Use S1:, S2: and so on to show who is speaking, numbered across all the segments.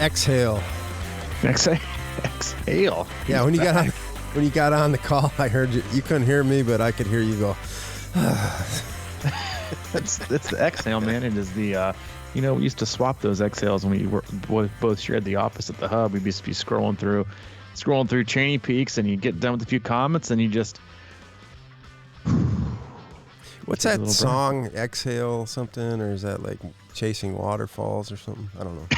S1: Exhale.
S2: Exhale.
S1: Yeah, when you got on the call, I heard you. You couldn't hear me, but I could hear you go.
S2: It's the exhale, man. It is the we used to swap those exhales when we both shared the office at the hub. We'd just be scrolling through Cheney Peaks, and you get done with a few comments, and you just.
S1: What's that song? Exhale something, or is that like Chasing Waterfalls or something? I don't know.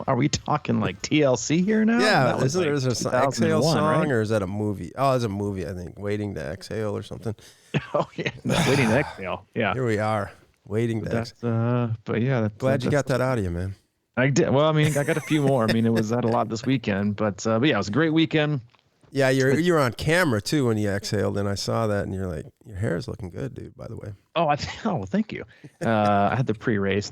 S2: Are we talking like TLC here now?
S1: Yeah, isn't there an Exhale song,
S2: right?
S1: or is that a movie? Oh, it's a movie, I think. Waiting to Exhale or something.
S2: Oh yeah, Waiting to Exhale. Yeah.
S1: Here we are, waiting to exhale.
S2: But yeah,
S1: glad you got that out of you, man.
S2: I did. Well, I mean, I got a few more. I mean, it was at a lot this weekend, but yeah, it was a great weekend.
S1: Yeah, you're on camera too when you exhaled, and I saw that, and you're like, your hair is looking good, dude. By the way.
S2: Oh, well, thank you. I had the pre-race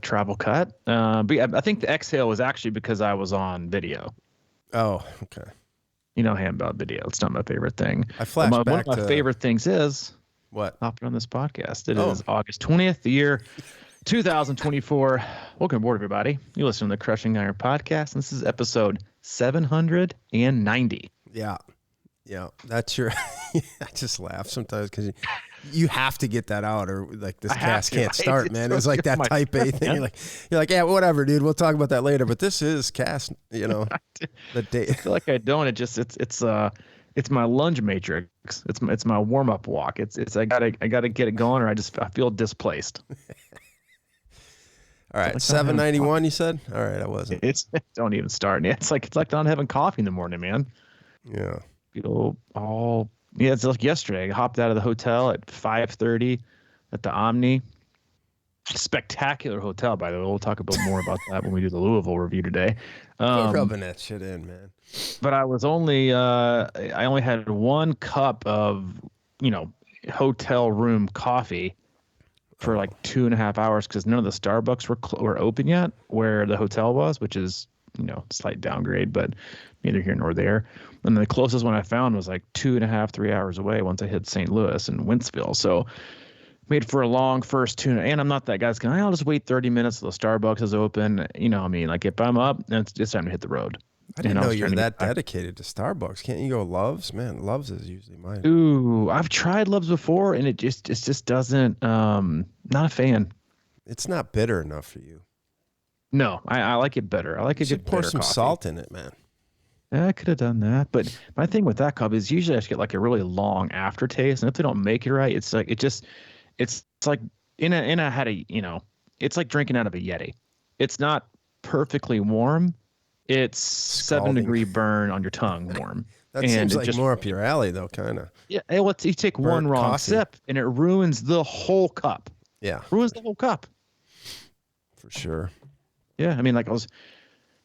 S2: travel cut. But yeah, I think the exhale was actually because I was on video.
S1: Oh, okay.
S2: You know, about video. It's not my favorite thing.
S1: I flashed back
S2: one of my favorite things is
S1: what?
S2: Hopping on this podcast. It is August 20th, the year 2024. Welcome aboard, everybody. You listen to the Crushing Iron podcast, and this is episode 790.
S1: Yeah. That's your. I just laugh sometimes because you have to get that out, or like this cast can't start, man. It was like that type A thing. You're like, yeah, whatever, dude. We'll talk about that later. But this is cast. You know, the day.
S2: I feel like I don't. It's my lunge matrix. It's my warm up walk. It's I gotta get it going, or I feel displaced.
S1: All right, 791. You said. All right, I wasn't.
S2: It's don't even start. It's like not having coffee in the morning, man.
S1: Yeah.
S2: It's like yesterday. I hopped out of the hotel at 5:30 at the Omni. Spectacular hotel, by the way. We'll talk more about that when we do the Louisville review today.
S1: Rubbing that shit in, man.
S2: But I was only I only had one cup of hotel room coffee for like 2.5 hours because none of the Starbucks were open yet where the hotel was, which is slight downgrade, but neither here nor there. And the closest one I found was like 2.5, 3 hours away once I hit St. Louis and Wentzville. So made for a long first tune. And I'm not that guy's going, I'll just wait 30 minutes till the Starbucks is open. Like if I'm up, then it's time to hit the road.
S1: I didn't know you're that dedicated to Starbucks. Can't you go Love's? Man, Love's is usually mine.
S2: Ooh, I've tried Love's before, and it just doesn't. Not a fan.
S1: It's not bitter enough for you.
S2: No, I like it better. I like it. You should
S1: pour some
S2: coffee.
S1: Salt in it, man.
S2: Yeah, I could have done that, but my thing with that cup is usually I just get like a really long aftertaste, and if they don't make it right, it's like it's like it's like drinking out of a Yeti. It's not perfectly warm. It's
S1: Scalding.
S2: 7-degree burn on your tongue warm.
S1: That seems like more up your alley, though, kind of.
S2: Yeah, you take one wrong sip, and it ruins the whole cup.
S1: Yeah.
S2: Ruins the whole cup.
S1: For sure.
S2: Yeah, I mean, like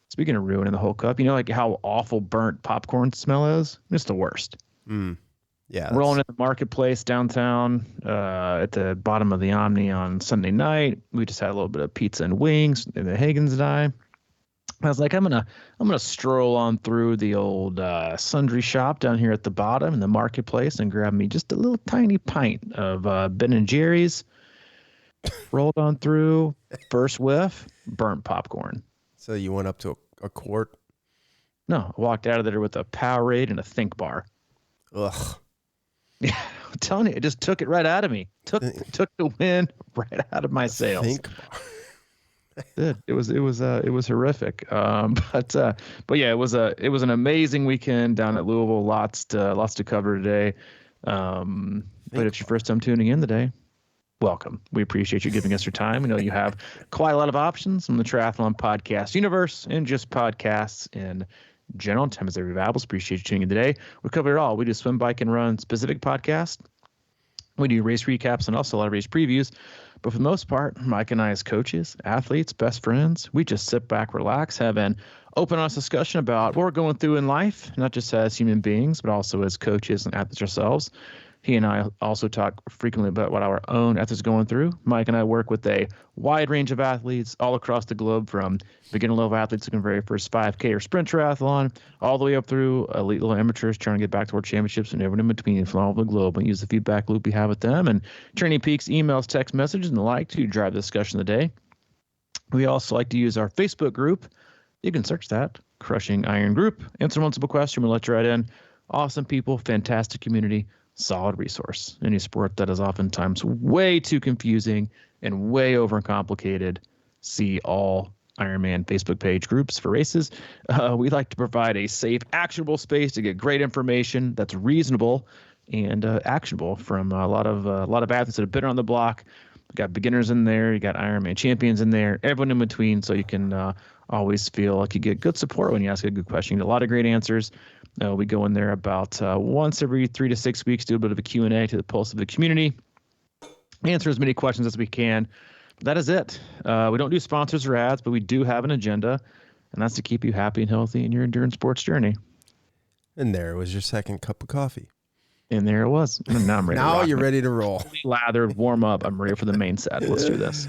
S2: speaking of ruining the whole cup, like how awful burnt popcorn smell is? It's the worst.
S1: Yeah.
S2: Rolling in the marketplace downtown at the bottom of the Omni on Sunday night. We just had a little bit of pizza and wings, and the Hagens and I was like, I'm gonna stroll on through the old sundry shop down here at the bottom in the marketplace and grab me just a little tiny pint of Ben and Jerry's. Rolled on through, first whiff, burnt popcorn.
S1: So you went up to a quart?
S2: No, I walked out of there with a Powerade and a Think bar.
S1: Ugh.
S2: Yeah, I'm telling you, it just took it right out of me. Took the wind right out of my sails.
S1: Think bar.
S2: It was horrific. But yeah, it was an amazing weekend down at Louisville. Lots to cover today. But if you're first time tuning in today, welcome. We appreciate you giving us your time. We know you have quite a lot of options in the Triathlon podcast universe and just podcasts in general. Time is every valuable. Appreciate you tuning in today. We cover it all. We do swim, bike, and run specific podcasts. We do race recaps and also a lot of race previews. But for the most part, Mike and I as coaches, athletes, best friends, we just sit back, relax, have an open, honest discussion about what we're going through in life, not just as human beings, but also as coaches and athletes ourselves. He and I also talk frequently about what our own athletes are going through. Mike and I work with a wide range of athletes all across the globe, from beginner level athletes looking for their first 5K or sprint triathlon, all the way up through elite level amateurs trying to get back to world championships and everyone in between from all over the globe. And use the feedback loop we have with them and Training Peaks emails, text messages, and the like to drive the discussion of the day. We also like to use our Facebook group. You can search that, Crushing Iron Group. Answer one simple question, we'll let you right in. Awesome people, fantastic community, solid resource. Any sport that is oftentimes way too confusing and way overcomplicated, see all Ironman Facebook page groups for races. We like to provide a safe, actionable space to get great information that's reasonable and actionable from a lot of athletes that have been on the block. You got beginners in there, you got Ironman champions in there, everyone in between, so you can always feel like you get good support when you ask a good question. You get a lot of great answers. We go in there about once every 3 to 6 weeks, do a bit of a Q&A to the pulse of the community, answer as many questions as we can. That is it. We don't do sponsors or ads, but we do have an agenda, and that's to keep you happy and healthy in your endurance sports journey.
S1: And there was your second cup of coffee.
S2: And there it was. And now I'm ready.
S1: Now you're ready to roll.
S2: Lathered, warm up. I'm ready for the main set. Let's do this.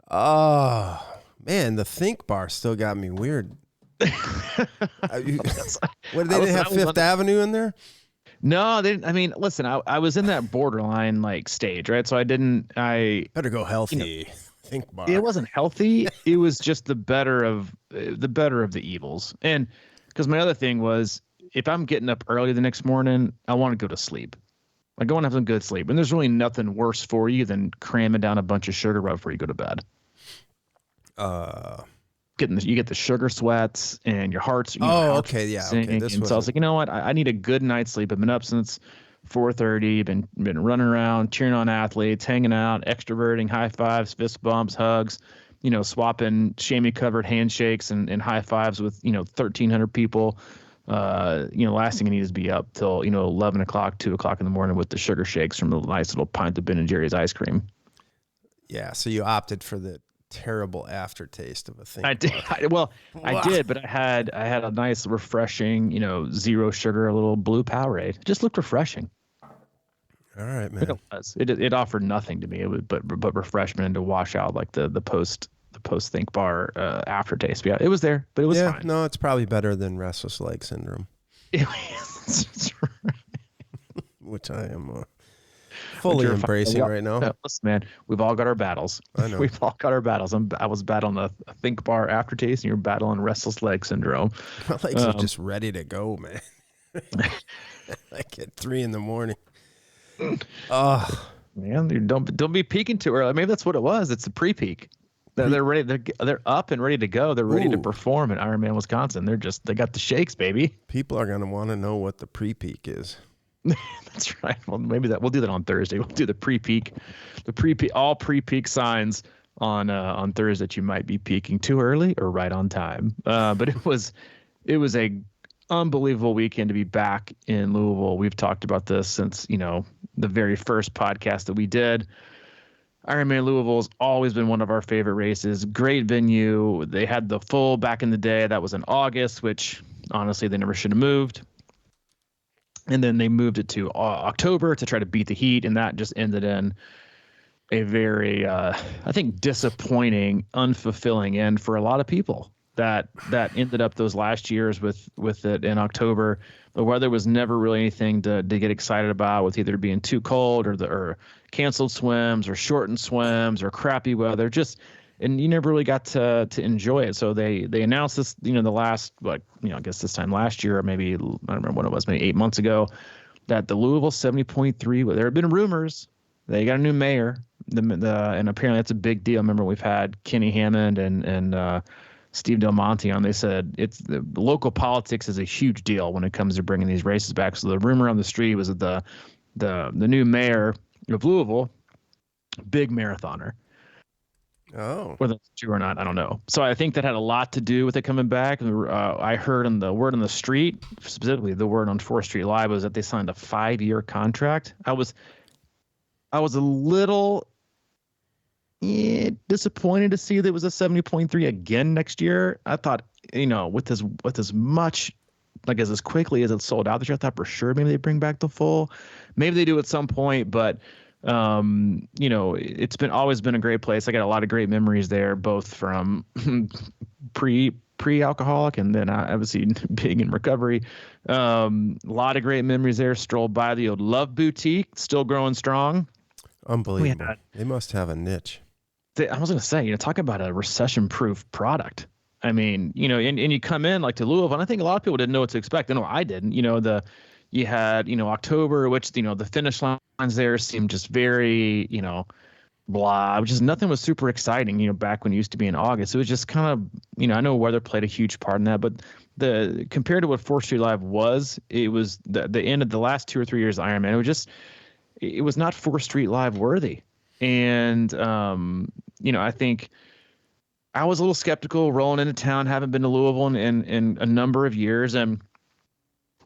S1: Oh, man, the Think Bar still got me weird. What, they didn't have Fifth Avenue in there?
S2: No, they didn't. I mean, listen, I was in that borderline like stage, right? So I
S1: better go healthy. Think Bar.
S2: It wasn't healthy. It was just the better of the evils. And because my other thing was, if I'm getting up early the next morning, I want to go to sleep. Like, I want to have some good sleep. And there's really nothing worse for you than cramming down a bunch of sugar right before you go to bed. You get the sugar sweats and your heart's.
S1: Okay.
S2: And so I was like, you know what? I need a good night's sleep. I've been up since 4:30. Been running around, cheering on athletes, hanging out, extroverting, high fives, fist bumps, hugs. Swapping chamois covered handshakes and high fives with 1,300 people. Last thing I need is be up till 11 o'clock, 2 o'clock in the morning with the sugar shakes from the nice little pint of Ben & Jerry's ice cream.
S1: Yeah, so you opted for the terrible aftertaste of a thing.
S2: I did. I did, but I had a nice, refreshing, zero sugar, a little blue Powerade. It just looked refreshing.
S1: All right, man.
S2: It was. It offered nothing to me. It was but refreshment and to wash out like the post Think Bar aftertaste. Yeah, it was there, but it was fine.
S1: No, it's probably better than restless leg syndrome. Which I am fully embracing right now.
S2: Listen, man, we've all got our battles.
S1: I know.
S2: We've all got our battles. I was battling a Think Bar aftertaste, and you're battling restless leg syndrome.
S1: My legs are just ready to go, man. Like at 3 a.m. Oh
S2: man, don't be peaking too early. Maybe that's what it was. It's the pre-peak. They're ready. They're up and ready to go. They're ready to perform in Ironman Wisconsin. They got the shakes, baby.
S1: People are gonna want to know what the pre-peak is.
S2: That's right. Well, maybe we'll do that on Thursday. We'll do the pre-peak, all pre-peak signs on Thursday that you might be peaking too early or right on time. But it was a unbelievable weekend to be back in Louisville. We've talked about this since the very first podcast that we did. Ironman Louisville has always been one of our favorite races. Great venue. They had the full back in the day. That was in August, which honestly they never should have moved. And then they moved it to October to try to beat the heat, and that just ended in a very, I think, disappointing, unfulfilling end for a lot of people. That ended up those last years with it in October. The weather was never really anything to get excited about, with either being too cold or canceled swims or shortened swims or crappy weather. And you never really got to enjoy it. So they announced this, the last, I guess this time last year, or maybe, I don't remember when it was, maybe 8 months ago, that the Louisville 70.3, there have been rumors. They got a new mayor, and apparently that's a big deal. Remember, we've had Kenny Hammond and Steve Del Monte on. They said the local politics is a huge deal when it comes to bringing these races back. So the rumor on the street was that the new mayor of Louisville, big marathoner.
S1: Oh,
S2: whether it's true or not, I don't know. So I think that had a lot to do with it coming back. I heard the word on the street, specifically the word on 4th Street Live, was that they signed a 5-year contract. I was a little disappointed to see that it was a 70.3 again next year. I thought, with as much, as quickly as it sold out this year, I thought for sure maybe they bring back the full. Maybe they do at some point, but it's always been a great place. I got a lot of great memories there, both from pre-alcoholic and then obviously being in recovery. A lot of great memories there. Strolled by the old Love Boutique, still growing strong.
S1: Unbelievable. They must have a niche.
S2: I was going to say, talk about a recession-proof product. I mean, and you come in like to Louisville, and I think a lot of people didn't know what to expect. I know I didn't. You had October, which the finish lines there seemed just very blah, which is nothing was super exciting. Back when it used to be in August, it was just kind of I know weather played a huge part in that, but compared to what 4th Street Live was, it was the end of the last 2 or 3 years of Ironman. It was not 4th Street Live worthy. And, I think I was a little skeptical rolling into town, haven't been to Louisville in a number of years. And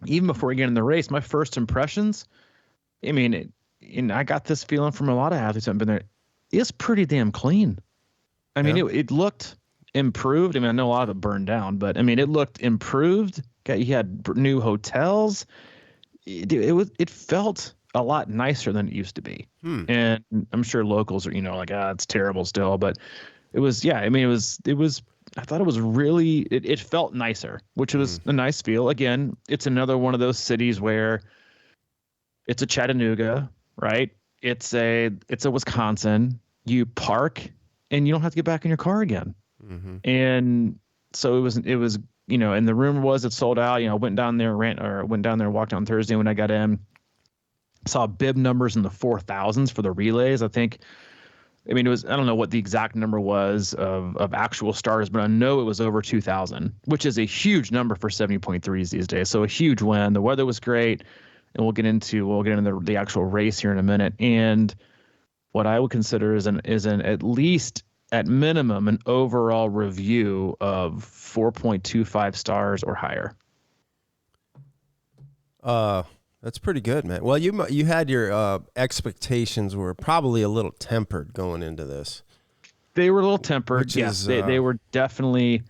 S2: even before getting in the race, my first impressions, and I got this feeling from a lot of athletes that have been there, it's pretty damn clean. It looked improved. I know a lot of it burned down, but it looked improved. You had new hotels. It felt a lot nicer than it used to be. And I'm sure locals are, it's terrible still, but it was, I thought it was really, it felt nicer, which was a nice feel. Again, it's another one of those cities where it's a Chattanooga, right? It's a Wisconsin. You park and you don't have to get back in your car again. And so it was, and the rumor was it sold out. Went down there, walked on Thursday when I got in. Saw bib numbers in the 4,000s for the relays. I think, it was, I don't know what the exact number was of actual starters, but I know it was over 2,000, which is a huge number for 70.3s these days. So a huge win. The weather was great, and we'll get into the actual race here in a minute. And what I would consider is an at least at minimum an overall review of 4.25 stars or higher.
S1: That's pretty good, man. Well, you had your expectations were probably a little tempered going into this.
S2: They were a little tempered. Yes, they were definitely.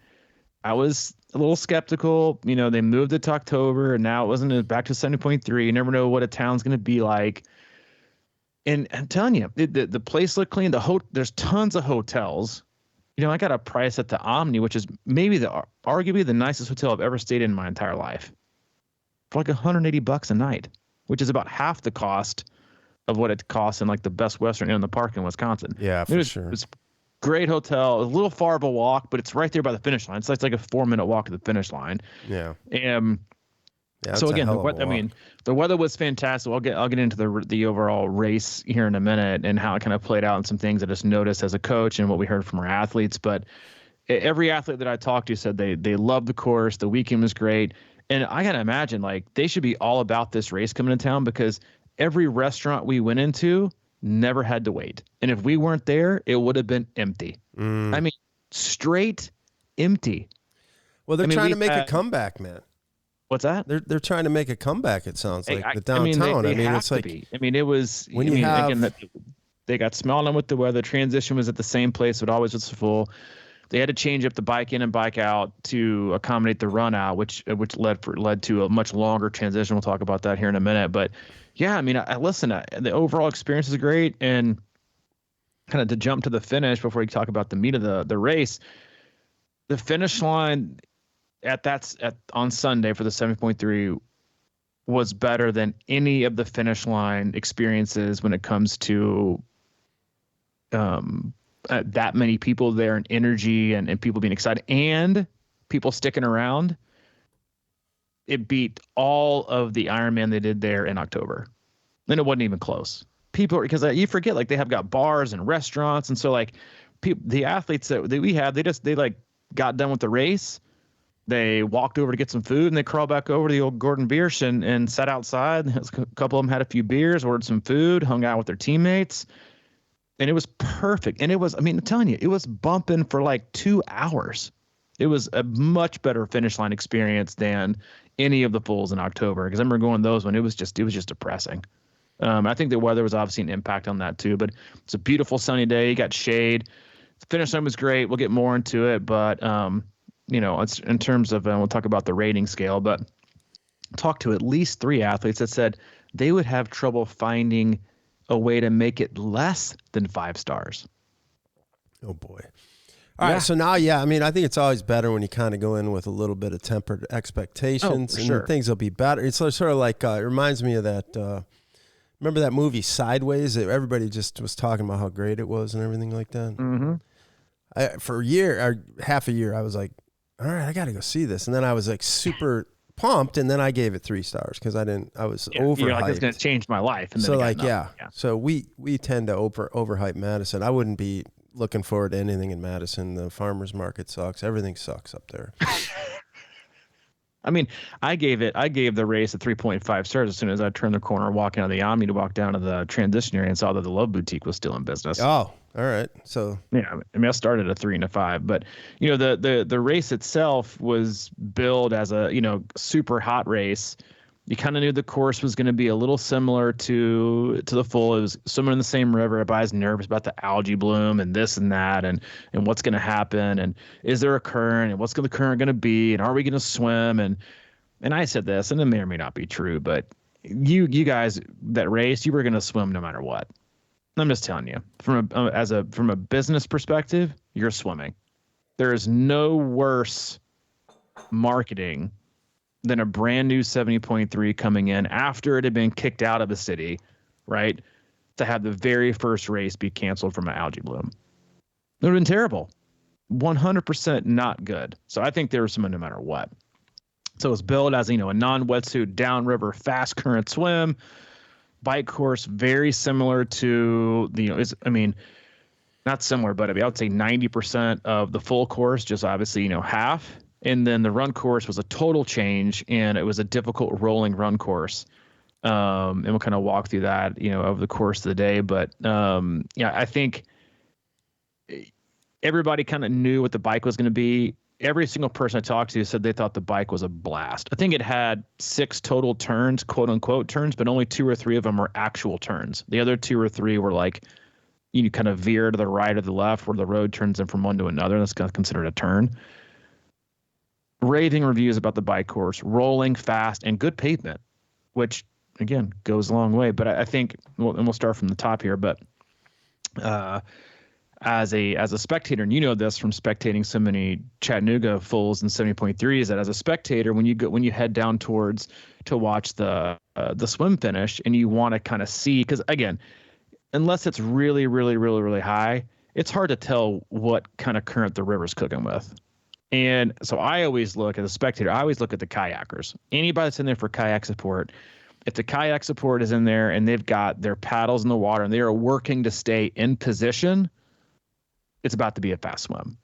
S2: I was a little skeptical. They moved it to October, and now it wasn't back to 70.3. You never know what a town's going to be like. And I'm telling you, the place looked clean. There's tons of hotels. I got a price at the Omni, which is maybe arguably the nicest hotel I've ever stayed in my entire life, for like $180 a night, which is about half the cost of what it costs in like the Best Western Inn in the Park in Wisconsin.
S1: Yeah, for sure.
S2: It's a great hotel, a little far of a walk, but it's right there by the finish line. So it's like a 4-minute walk to the finish line.
S1: Yeah.
S2: So again, the weather was fantastic. I'll get into the overall race here in a minute and how it kind of played out and some things I just noticed as a coach and what we heard from our athletes. But every athlete that I talked to said they loved the course. The weekend was great. And I got to imagine, like, they should be all about this race coming to town because every restaurant we went into never had to wait. And if we weren't there, it would have been empty. Straight empty.
S1: Well, they're trying to make a comeback, man.
S2: What's that?
S1: They're trying to make a comeback, it sounds like, the downtown.
S2: It's like, it was, again, they got smelled on with the weather. Transition was at the same place. It always was full. They had to change up the bike in and bike out to accommodate the run out, which led to a much longer transition. We'll talk about that here in a minute. But yeah, the overall experience is great. And kind of to jump to the finish before we talk about the meat of the race, the finish line on Sunday for the 7.3 was better than any of the finish line experiences when it comes to that many people there and energy and people being excited and people sticking around. It beat all of the Ironman they did there in October. And it wasn't even close. People, because you forget, like, they have got bars and restaurants. And so, like, the athletes that we had, they got done with the race. They walked over to get some food and they crawled back over to the old Gordon Biersch and sat outside. A couple of them had a few beers, ordered some food, hung out with their teammates. And it was perfect. And it was, I'm telling you, it was bumping for like 2 hours. It was a much better finish line experience than any of the fulls in October. Because I remember going those when it was just depressing. I think the weather was obviously an impact on that too. But it's a beautiful sunny day. You got shade. The finish line was great. We'll get more into it. But, it's in terms of, we'll talk about the rating scale. But talked to at least 3 athletes that said they would have trouble finding a way to make it less than 5 stars.
S1: Oh boy. All right. So now, I think it's always better when you kind of go in with a little bit of tempered expectations and things will be better. It's sort of like, it reminds me of that Remember that movie Sideways? Everybody just was talking about how great it was and everything like that.
S2: Mm-hmm.
S1: For a year or half a year, I was like, all right, I got to go see this. And then I was like super pumped, and then I gave it 3 stars because I was overhyped.
S2: You're like, it's going to change my life. And then
S1: so like, yeah. So we tend to overhype Madison. I wouldn't be looking forward to anything in Madison. The farmers market sucks. Everything sucks up there.
S2: I mean, I gave the race a 3.5 stars as soon as I turned the corner, walking out of the Omni to walk down to the transition area and saw that the Love Boutique was still in business.
S1: Oh, all right. So
S2: yeah, I mean, I started at 3 and a 5, but you know, the race itself was billed as a, you know, super hot race. You kind of knew the course was going to be a little similar to the full. It was swimming in the same river. Everybody's nervous about the algae bloom and this and that, and what's going to happen, and is there a current, and what's the current going to be, and are we going to swim? And I said this, and it may or may not be true, but you guys that race, you were going to swim no matter what. I'm just telling you, from a business perspective, you're swimming. There is no worse marketing than a brand new 70.3 coming in after it had been kicked out of the city, right? To have the very first race be canceled from an algae bloom. It would have been terrible. 100% not good. So I think there was some no matter what. So it's billed as, you know, a non-wetsuit downriver fast current swim. Bike course very similar to the, you know, not similar, but I would say 90% of the full course, just obviously, you know, half. And then the run course was a total change, and it was a difficult rolling run course. And we'll kind of walk through that, you know, over the course of the day. But yeah, I think everybody kind of knew what the bike was going to be. Every single person I talked to said they thought the bike was a blast. I think it had 6 total turns, quote unquote turns, but only 2 or 3 of them were actual turns. The other 2 or 3 were like, you kind of veer to the right or the left where the road turns in from one to another. That's considered a turn. Raving reviews about the bike course, rolling fast and good pavement, which again goes a long way. But I think, and we'll start from the top here. But as a spectator, and you know this from spectating so many Chattanooga fulls and 70.3s, that as a spectator, when you head down towards to watch the swim finish, and you want to kind of see, because again, unless it's really, really, really, really high, it's hard to tell what kind of current the river's cooking with. And so I always look, as a spectator, I always look at the kayakers. Anybody that's in there for kayak support, if the kayak support is in there and they've got their paddles in the water and they are working to stay in position, it's about to be a fast swim.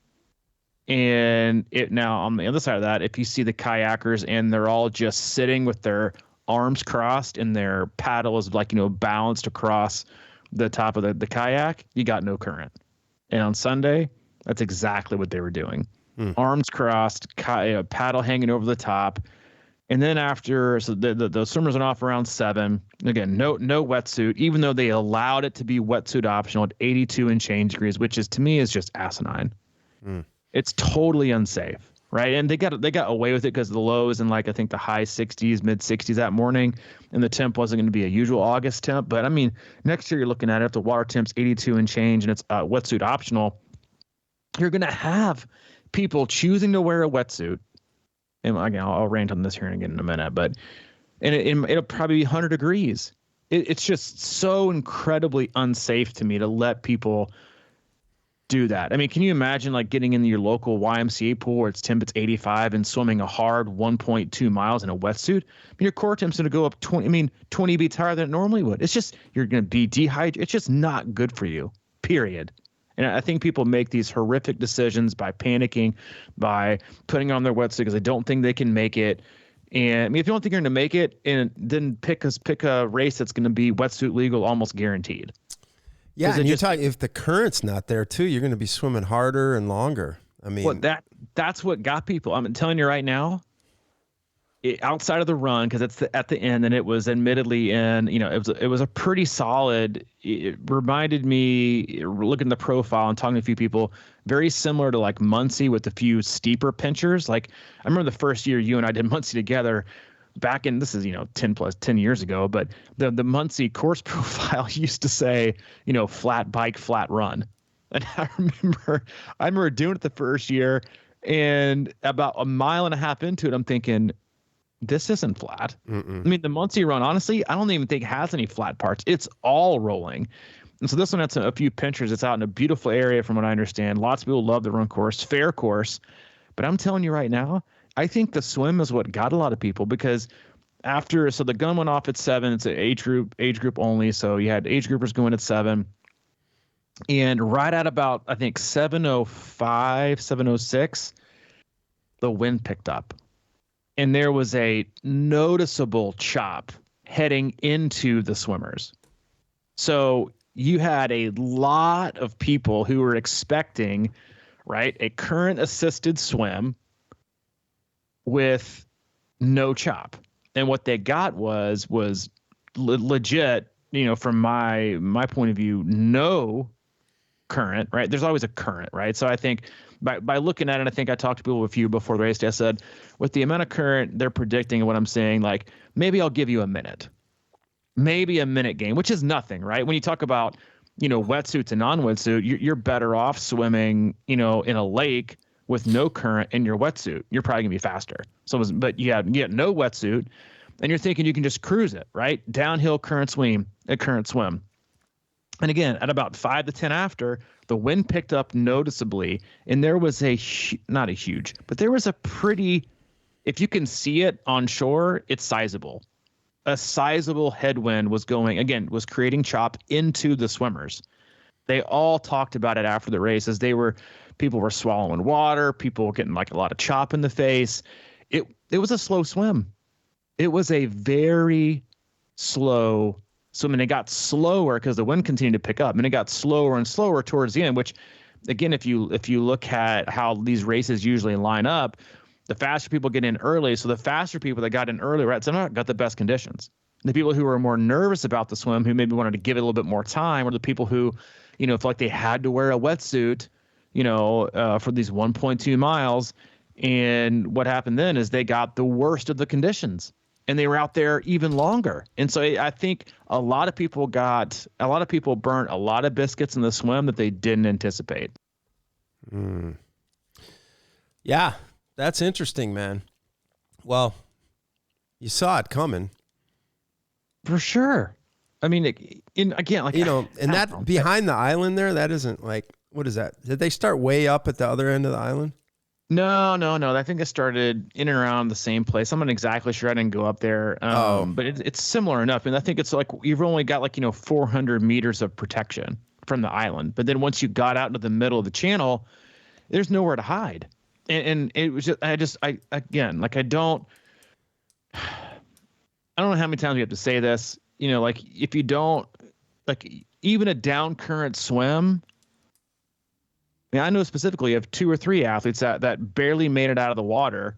S2: And now on the other side of that, if you see the kayakers and they're all just sitting with their arms crossed and their paddle is like, you know, balanced across the top of the kayak, you got no current. And on Sunday, that's exactly what they were doing. Arms crossed, paddle hanging over the top. And then after, so the swimmers went off around 7. Again, no wetsuit, even though they allowed it to be wetsuit optional at 82 and change degrees, which is, to me, is just asinine. It's totally unsafe, right? And they got away with it because the lows in, like, I think the high 60s, mid 60s that morning, and the temp wasn't going to be a usual August temp. But I mean, next year you're looking at it, if the water temp's 82 and change and it's wetsuit optional, you're going to have people choosing to wear a wetsuit. And again, I'll rant on this here and again in a minute, but it'll probably be 100 degrees. It's just so incredibly unsafe to me to let people do that. I mean, can you imagine like getting into your local YMCA pool where it's 85 and swimming a hard 1.2 miles in a wetsuit? I mean, your core temp's going to go up 20 beats higher than it normally would. It's just, you're going to be dehydrated. It's just not good for you, period. And I think people make these horrific decisions by panicking, by putting on their wetsuit because they don't think they can make it. And I mean, if you don't think you're going to make it, and then pick a race that's going to be wetsuit legal, almost guaranteed.
S1: Yeah, and if the current's not there too, you're going to be swimming harder and longer. I mean,
S2: that's what got people. I'm telling you right now. Outside of the run, because it's at the end, and it was admittedly in, you know, it was a pretty solid. It reminded me, looking at the profile and talking to a few people, very similar to like Muncie with a few steeper pinchers. Like I remember the first year you and I did Muncie together, back in, this is, you know, 10 years ago, but the Muncie course profile used to say, you know, flat bike, flat run, and I remember doing it the first year, and about a mile and a half into it, I'm thinking, this isn't flat. I mean, the Muncie run, honestly, I don't even think has any flat parts. It's all rolling. And so this one has a few pinchers. It's out in a beautiful area from what I understand. Lots of people love the run course, fair course. But I'm telling you right now, I think the swim is what got a lot of people, because so the gun went off at 7. It's an age group only. So you had age groupers going at 7. And right at about, I think, 7:05, 7:06, the wind picked up. And there was a noticeable chop heading into the swimmers. So you had a lot of people who were expecting, right, a current assisted swim with no chop. And what they got was legit, from my point of view, no current, right? There's always a current, right? So I think by looking at it, I think I talked to people with you before the race. I said, with the amount of current they're predicting and what I'm saying, like, maybe I'll give you a minute, maybe a minute gain, which is nothing, right? When you talk about, wetsuits and non-wetsuit, you're better off swimming, in a lake with no current in your wetsuit. You're probably gonna be faster. But you have no wetsuit, and you're thinking you can just cruise it, right? Downhill current swim. And again, at about 5 to 10 after, the wind picked up noticeably, and there was not a huge, but there was a pretty, if you can see it on shore, it's sizable. A sizable headwind was creating chop into the swimmers. They all talked about it after the race, as people were swallowing water, people were getting like a lot of chop in the face. It was a slow swim. It was a very slow swim, and it got slower because the wind continued to pick up, and it got slower and slower towards the end, which, again, if you look at how these races usually line up, the faster people get in early. So the faster people that got in early, right, got the best conditions. The people who were more nervous about the swim, who maybe wanted to give it a little bit more time, or the people who, felt like they had to wear a wetsuit, for these 1.2 miles. And what happened then is they got the worst of the conditions, and they were out there even longer. And so I think a lot of people burnt a lot of biscuits in the swim that they didn't anticipate.
S1: Yeah, that's interesting, man. Well, you saw it coming.
S2: For sure. I mean, and that
S1: behind the island there, that isn't like, what is that? Did they start way up at the other end of the island?
S2: No. I think it started in and around the same place. I'm not exactly sure. I didn't go up there. But it's similar enough. And I think it's like you've only got 400 meters of protection from the island. But then once you got out into the middle of the channel, there's nowhere to hide. And it was just, I don't know how many times we have to say this, if you don't, even a down current swim. I know specifically of 2 or 3 athletes that barely made it out of the water,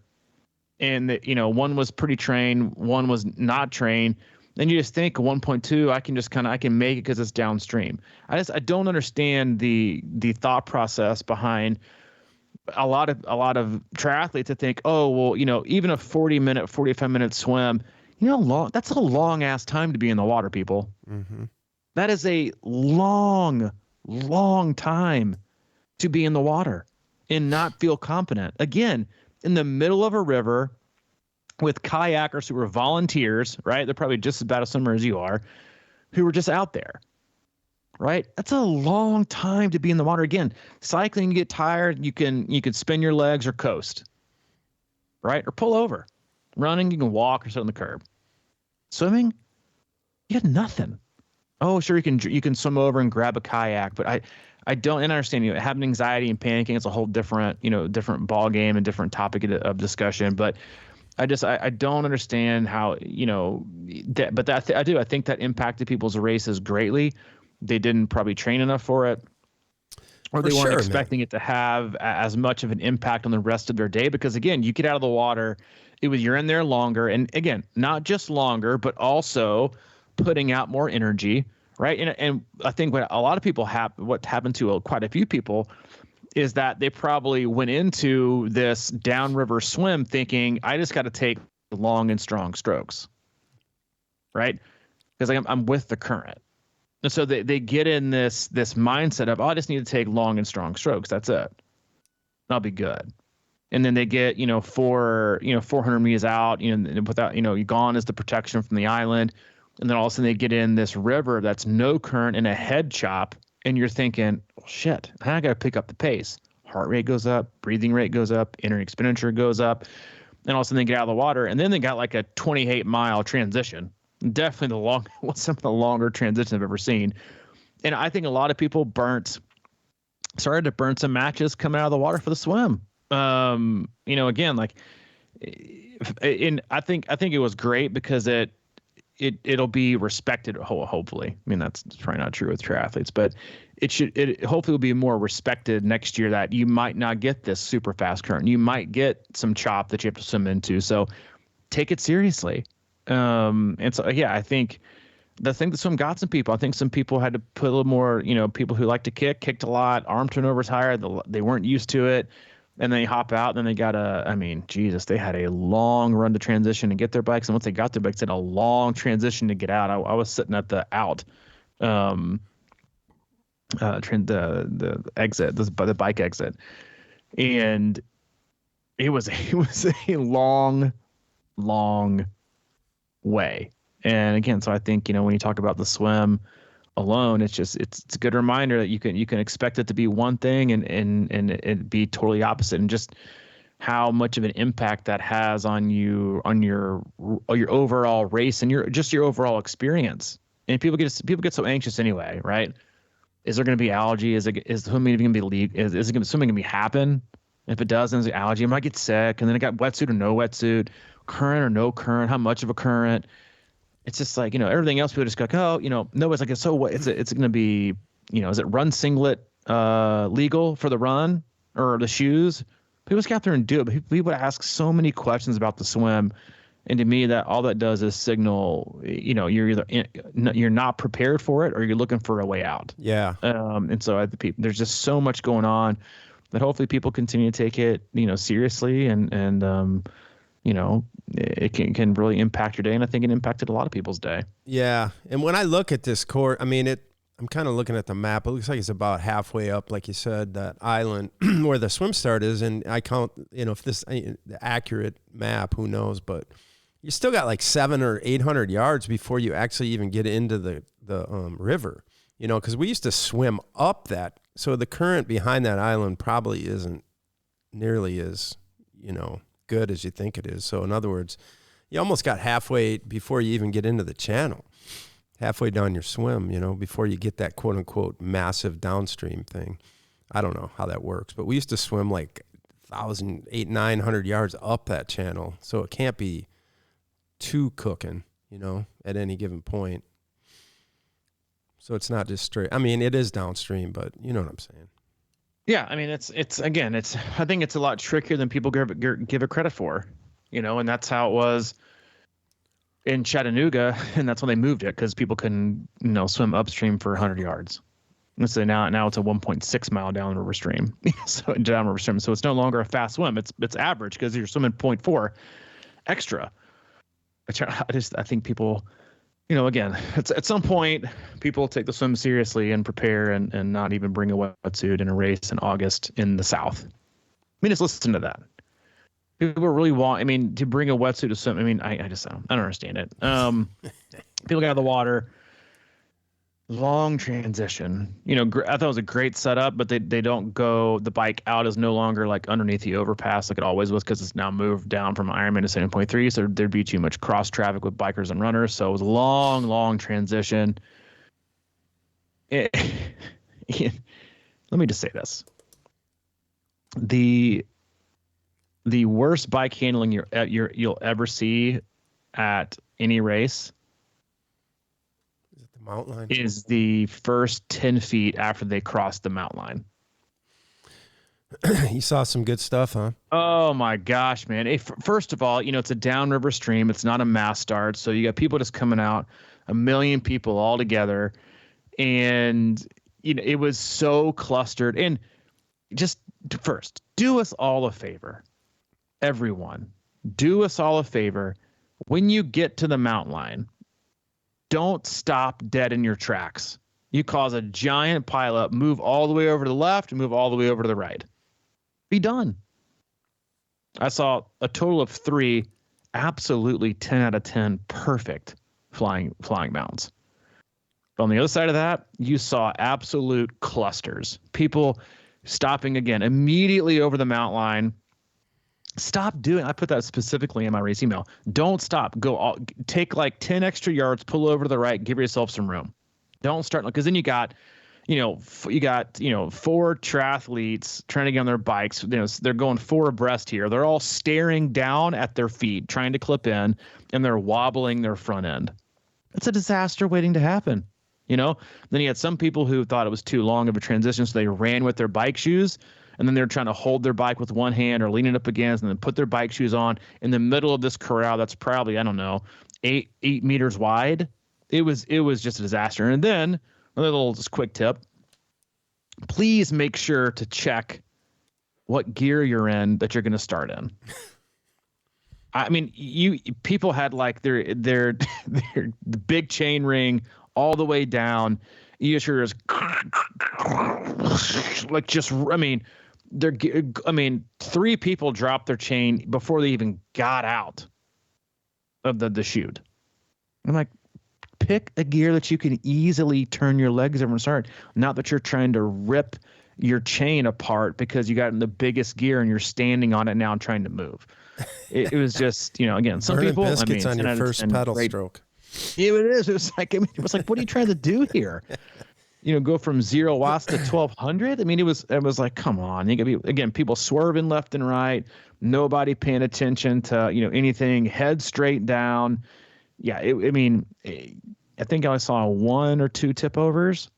S2: and that, one was pretty trained, one was not trained. Then you just think 1.2, I can make it because it's downstream. I don't understand the thought process behind a lot of triathletes that think, oh, well, even a 40-minute, 45-minute swim, that's a long ass time to be in the water, people. Mm-hmm. That is a long, long time to be in the water and not feel confident. Again, in the middle of a river with kayakers who are volunteers, right? They're probably just as bad a swimmer as you are, who are just out there, right? That's a long time to be in the water. Again, cycling, you get tired, you can spin your legs or coast, right? Or pull over. Running, you can walk or sit on the curb. Swimming, you got nothing. Oh, sure, you can swim over and grab a kayak, but I don't understand, having anxiety and panicking. It's a whole different ball game and different topic of discussion. But I don't understand how, I do. I think that impacted people's races greatly. They didn't probably train enough for it, or they weren't expecting it to have as much of an impact on the rest of their day. Because again, you get out of the water, you're in there longer, and again, not just longer, but also putting out more energy. Right. And I think what a lot of people what happened to quite a few people is that they probably went into this downriver swim thinking, I just got to take long and strong strokes. Right. Because I'm with the current. And so they get in this mindset of, I just need to take long and strong strokes. That's it. I'll be good. And then they get, 400 meters out, without, gone is the protection from the island. And then all of a sudden they get in this river that's no current in a head chop. And you're thinking, well, shit, I got to pick up the pace. Heart rate goes up, breathing rate goes up, energy expenditure goes up. And all of a sudden they get out of the water. And then they got like a 28-mile transition. Definitely some of the longer transitions I've ever seen. And I think a lot of people started to burn some matches coming out of the water for the swim. Again, like, I think it was great because it'll be respected. Hopefully, I mean, that's probably not true with triathletes, but it hopefully will be more respected next year, that you might not get this super fast current. You might get some chop that you have to swim into. So take it seriously. And so, yeah, I think the thing that swim got some people. I think some people had to put a little more, people who like to kicked a lot, arm turnovers higher. They weren't used to it. And then they hop out, and then they got they had a long run to transition and get their bikes. And once they got their bikes, they had a long transition to get out. I was sitting at the out, the exit, the bike exit. And it was a long way. And again, so I think, when you talk about the swim alone, it's a good reminder that you can expect it to be one thing and it be totally opposite, and just how much of an impact that has on your overall race and your overall experience. And people get so anxious anyway, right? Is there going to be allergy? Is swimming even going to be legal? Is swimming going to be happen? If it doesn't, is the allergy? I might get sick. And then I got wetsuit or no wetsuit, current or no current, how much of a current? It's just like, everything else, people just go, nobody's like, so what? It's going to be, is it run singlet legal for the run or the shoes? People just get out there and do it. But people ask so many questions about the swim. And to me, that all that does is signal, you're either you're not prepared for it or you're looking for a way out.
S1: Yeah.
S2: And so there's just so much going on that hopefully people continue to take it, seriously and it can really impact your day. And I think it impacted a lot of people's day.
S1: Yeah. And when I look at this court, I'm kind of looking at the map. It looks like it's about halfway up, like you said, that island where the swim start is. And I count, if this the accurate map, who knows, but you still got like 700 or 800 yards before you actually even get into the river, because we used to swim up that. So the current behind that island probably isn't nearly as, good as you think it is. So in other words, you almost got halfway before you even get into the channel, halfway down your swim, before you get that quote unquote massive downstream thing. I don't know how that works, but we used to swim like 800-900 yards up that channel. So it can't be too cooking, at any given point. So it's not just straight. It is downstream, but you know what I'm saying.
S2: Yeah, I think it's a lot trickier than people give it credit for, and that's how it was in Chattanooga, and that's when they moved it because people couldn't, swim upstream for 100 yards. And so now it's a 1.6 mile downriver stream, so it's no longer a fast swim. It's average because you're swimming 0.4 extra. I think people, again, at some point, people take the swim seriously and prepare and not even bring a wetsuit in a race in August in the South. Just listen to that. People really want, to bring a wetsuit to swim. I don't understand it. People get out of the water, long transition. I thought it was a great setup, but they don't go, the bike out is no longer like underneath the overpass like it always was because it's now moved down from Ironman to 7.3. So there'd be too much cross traffic with bikers and runners. So it was a long transition. Let me just say this. The worst bike handling you'll ever see at any race
S1: mountain line
S2: is the first 10 feet after they cross the mountain line.
S1: You saw some good stuff, huh?
S2: Oh my gosh, man. First of all, it's a downriver stream. It's not a mass start. So you got people just coming out, 1 million people all together. And, it was so clustered. And just first, do us all a favor. Everyone, do us all a favor. When you get to the mountain line, don't stop dead in your tracks. You cause a giant pileup, move all the way over to the left and move all the way over to the right. Be done. I saw a total of 3 absolutely 10 out of 10 perfect flying mounts. But on the other side of that, you saw absolute clusters. People stopping again immediately over the mount line. Stop doing. I put that specifically in my race email. Don't stop. Take like 10 extra yards, pull over to the right, give yourself some room. Don't start, because then you got 4 triathletes trying to get on their bikes. They're going 4 abreast here. They're all staring down at their feet, trying to clip in, and they're wobbling their front end. It's a disaster waiting to happen. Then you had some people who thought it was too long of a transition, so they ran with their bike shoes, and then they're trying to hold their bike with one hand or lean it up against, and then put their bike shoes on in the middle of this corral that's probably, I don't know, 8 meters wide. It was just a disaster. And then another little just quick tip: please make sure to check what gear you're in that you're going to start in. I mean, people had like their the big chain ring all the way down. You just hear like just, I mean, 3 people dropped their chain before they even got out of the chute. I'm like, pick a gear that you can easily turn your legs over and start. Not that you're trying to rip your chain apart because you got in the biggest gear and you're standing on it now and trying to move. It was just, again, some
S1: Burning
S2: people.
S1: biscuits on your first pedal stroke.
S2: Yeah, it is. It was like, what are you trying to do here? Go from 0 watts to 1200. I mean, it was like, come on. You could be, again, people swerving left and right, nobody paying attention to, anything, head straight down. Yeah. I think I saw 1 or 2 tip overs,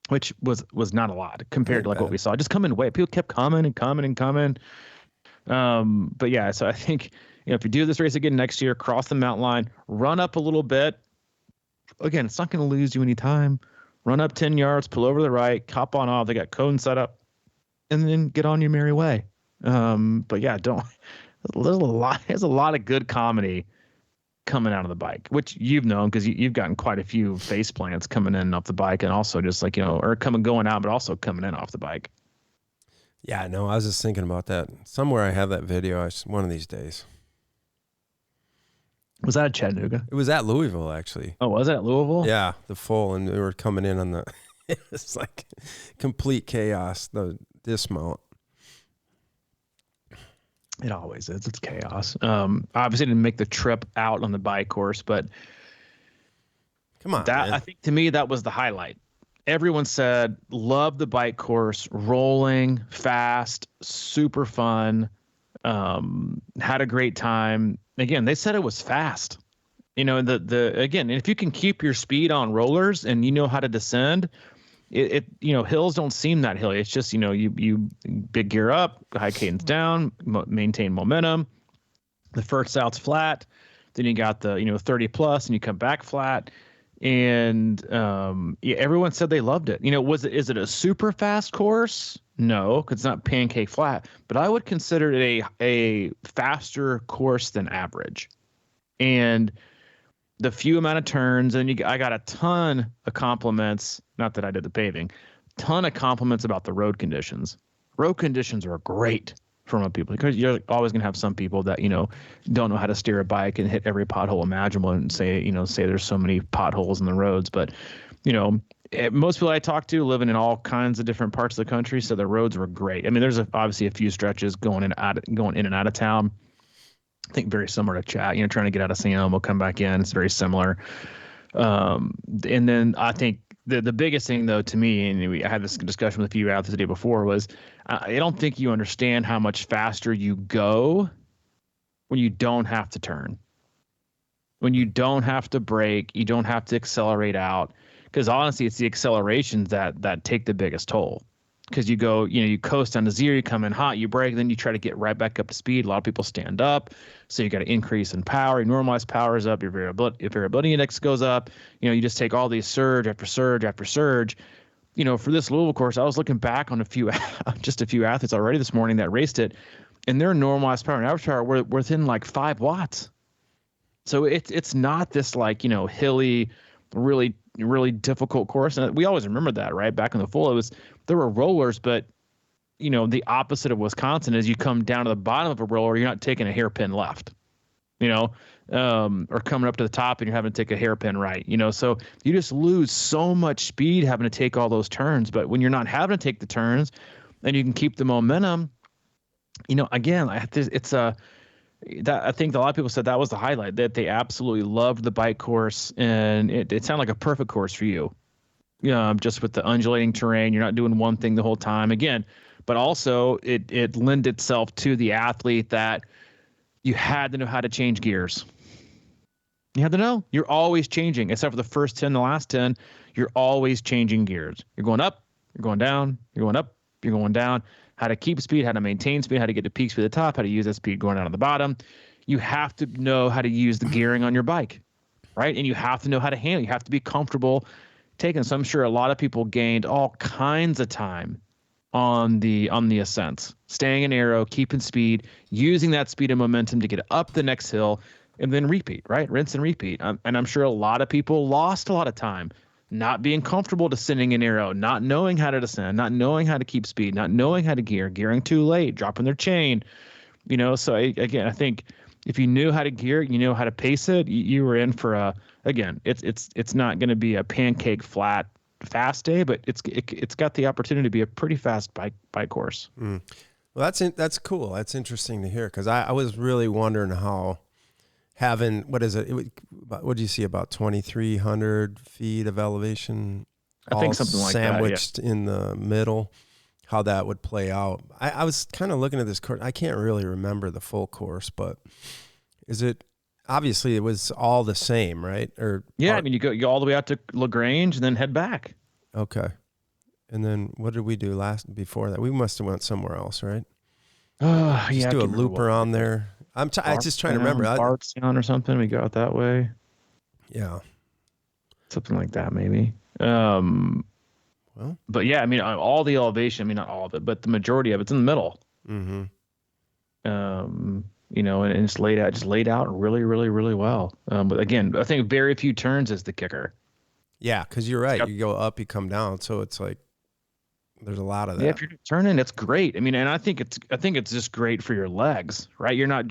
S2: which was not a lot compared to like what we saw. Just coming away. People kept coming and coming and coming. But yeah, so I think, if you do this race again next year, cross the mountain line, run up a little bit. Again, it's not going to lose you any time. Run up 10 yards, pull over to the right, cop on off. They got cone set up, and then get on your merry way. But yeah, there's a lot of good comedy coming out of the bike, which you've known because you've gotten quite a few face plants coming in off the bike, and also just like, or going out, but also coming in off the bike.
S1: Yeah, no, I was just thinking about that. Somewhere I have that video. One of these days.
S2: Was that at Chattanooga?
S1: It was at Louisville, actually.
S2: Oh, was it at Louisville?
S1: Yeah, the full, and we were coming in on the. It was like complete chaos. The dismount.
S2: It always is. It's chaos. Obviously didn't make the trip out on the bike course, but
S1: come on,
S2: man. I think to me that was the highlight. Everyone said, love the bike course, rolling, fast, super fun, had a great time. Again, they said it was fast. Again, if you can keep your speed on rollers and you know how to descend, hills don't seem that hilly. It's just, you big gear up, high cadence down, maintain momentum. The first out's flat. Then you got the, 30 plus and you come back flat. And everyone said they loved it. Is it a super fast course? No, because it's not pancake flat. But I would consider it a faster course than average. And the few amount of turns, and I got a ton of compliments. Not that I did the paving, ton of compliments about the road conditions. Road conditions are great for most people, because you're always going to have some people that, don't know how to steer a bike and hit every pothole imaginable and say there's so many potholes in the roads. But, most people I talk to living in all kinds of different parts of the country, so the roads were great. I mean, there's obviously a few stretches going in and out of town. I think very similar to Chat, trying to get out of San Elmo, come back in. It's very similar. And then I think the biggest thing, though, to me, and I had this discussion with a few athletes the day before, was I don't think you understand how much faster you go when you don't have to turn, when you don't have to brake, you don't have to accelerate out. Because honestly, it's the accelerations that take the biggest toll. Because you go, you coast down to 0, you come in hot, you brake, then you try to get right back up to speed. A lot of people stand up, so you got to increase in power. Your normalized power is up, your variability index goes up. You just take all these surge after surge after surge. For this Louisville course, I was looking back on just a few athletes already this morning that raced it, and their normalized power and average power were within like 5 watts. So it's not this like, hilly, really, really difficult course. And we always remember that, right? Back in the full, there were rollers, but the opposite of Wisconsin is you come down to the bottom of a roller, you're not taking a hairpin left, or coming up to the top and you're having to take a hairpin right, so you just lose so much speed having to take all those turns. But when you're not having to take the turns and you can keep the momentum, again, I think a lot of people said that was the highlight, that they absolutely loved the bike course, and it sounded like a perfect course for you. Just with the undulating terrain, you're not doing one thing the whole time again, but also it lent itself to the athlete that you had to know how to change gears. You had to know. You're always changing, except for the first 10, the last 10, you're always changing gears. You're going up, you're going down, you're going up, you're going down. How to keep speed, how to maintain speed, how to get to peak speed at the top, how to use that speed going down at the bottom. You have to know how to use the gearing on your bike, right? And you have to know how to handle. You have to be comfortable taking. So I'm sure a lot of people gained all kinds of time on the ascents, staying in aero, keeping speed, using that speed and momentum to get up the next hill, and then repeat, right? Rinse and repeat. And I'm sure a lot of people lost a lot of time not being comfortable descending in aero, not knowing how to descend, not knowing how to keep speed, not knowing how to gearing too late, dropping their chain, So again, I think if you knew how to gear, you know how to pace it, you were in for it's not going to be a pancake flat fast day, but it's got the opportunity to be a pretty fast bike course.
S1: Mm. Well, that's cool. That's interesting to hear, because I was really wondering how having, what is it? What do you see, about 2,300 feet of elevation?
S2: I think something like that,
S1: sandwiched in the middle, how that would play out. I was kind of looking at this course. I can't really remember the full course, but obviously it was all the same, right?
S2: You go all the way out to LaGrange and then head back.
S1: Okay. And then what did we do before that? We must have went somewhere else, right? Just do a loop around there. I'm just trying to remember.
S2: Bardstown or something. We go out that way.
S1: Yeah.
S2: Something like that, maybe. Well, but yeah, all the elevation, not all of it, but the majority of it's in the middle.
S1: Mm-hmm.
S2: And it's laid out really, really, really well. But again, I think very few turns is the kicker.
S1: Yeah, because you're right. You go up, you come down, so it's like there's a lot of that.
S2: Yeah, if you're turning, it's great. And I think it's just great for your legs, right? You're not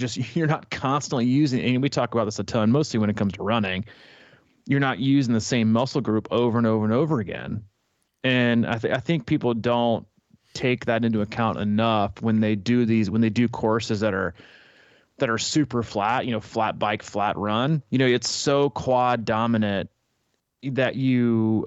S2: constantly using, and we talk about this a ton, mostly when it comes to running. You're not using the same muscle group over and over and over again. And I think people don't take that into account enough when they do courses that are super flat, flat bike, flat run. It's so quad dominant that you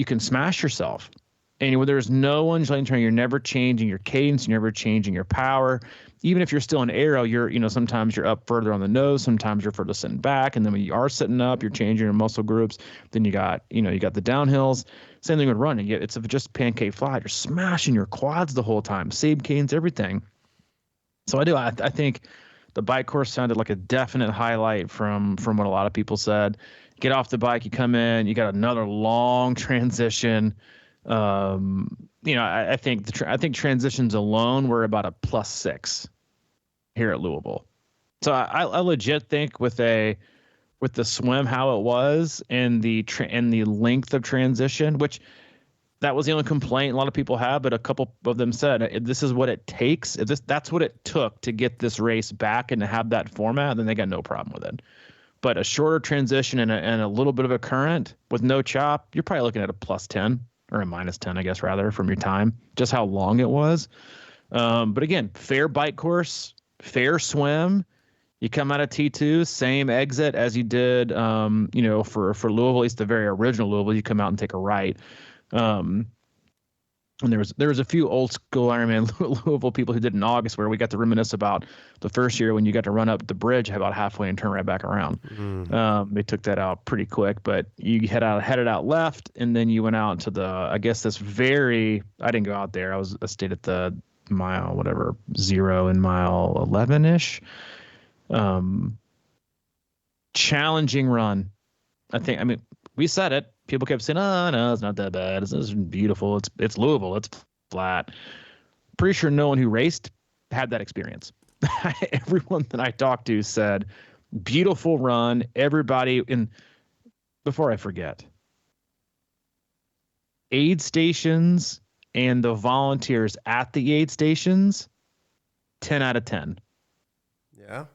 S2: can smash yourself. And when there's no undulating terrain, you're never changing your cadence, you're never changing your power. Even if you're still in aero, sometimes you're up further on the nose, sometimes you're further sitting back, and then when you are sitting up, you're changing your muscle groups. Then you got the downhills. Same thing with running. It's just pancake flat. You're smashing your quads the whole time, same cadence, everything. So I think the bike course sounded like a definite highlight from what a lot of people said. Get off the bike, you come in, you got another long transition. I think transitions alone were about a +6 here at Louisville. So I legit think with the swim, how it was, and the length of transition, which that was the only complaint a lot of people have, but a couple of them said this is what it takes. If that's what it took to get this race back and to have that format, then they got no problem with it. But a shorter transition and a little bit of a current with no chop, you're probably looking at a +10. Or a -10, I guess, rather, from your time, just how long it was. But again, fair bike course, fair swim. You come out of T2, same exit as you did, for Louisville, at least the very original Louisville. You come out and take a right. And there was a few old school Ironman Louisville people who did in August where we got to reminisce about the first year when you got to run up the bridge about halfway and turn right back around. They took that out pretty quick, but you headed out left, and then you went out to I didn't go out there. I stayed at the mile 0 and mile 11-ish. Challenging run. We said it. People kept saying, "Oh no, it's not that bad. It's beautiful. It's Louisville. It's flat." Pretty sure no one who raced had that experience. Everyone that I talked to said, "Beautiful run." Everybody before I forget, aid stations and the volunteers at the aid stations, 10 out of 10.
S1: Yeah.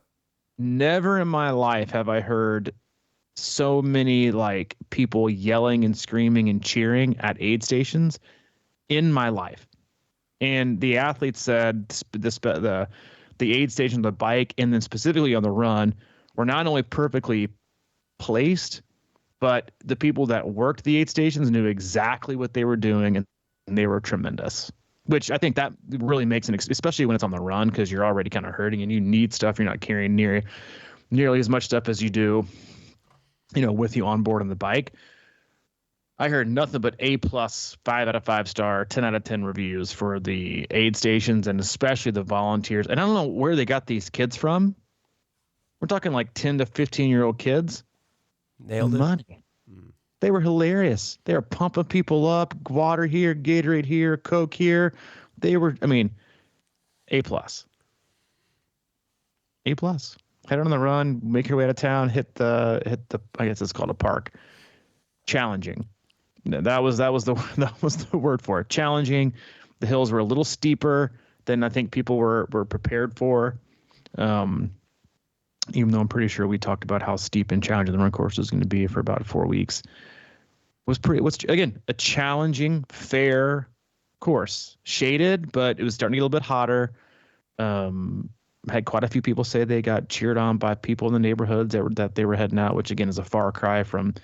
S2: Never in my life have I heard so many like people yelling and screaming and cheering at aid stations in my life. And the athletes said the aid station, the bike, and then specifically on the run were not only perfectly placed, but the people that worked the aid stations knew exactly what they were doing, and they were tremendous. Which I think that really makes especially when it's on the run, because you're already kind of hurting and you need stuff. You're not carrying nearly as much stuff as you do, with you on board on the bike. I heard nothing but A+, 5 out of 5 star, 10 out of 10 reviews for the aid stations and especially the volunteers. And I don't know where they got these kids from. We're talking like 10 to 15-year-old kids.
S1: Nailed it.
S2: Money. They were hilarious. They were pumping people up. Water here, Gatorade here, Coke here. They were, A+. A+. Head on the run, make your way out of town, hit the I guess it's called a park. Challenging. That was the word for it. Challenging. The hills were a little steeper than I think people were prepared for. Even though I'm pretty sure we talked about how steep and challenging the run course was going to be for about 4 weeks. Was again a challenging, fair course. Shaded, but it was starting to get a little bit hotter. Had quite a few people say they got cheered on by people in the neighborhoods that they were heading out, which again is a far cry from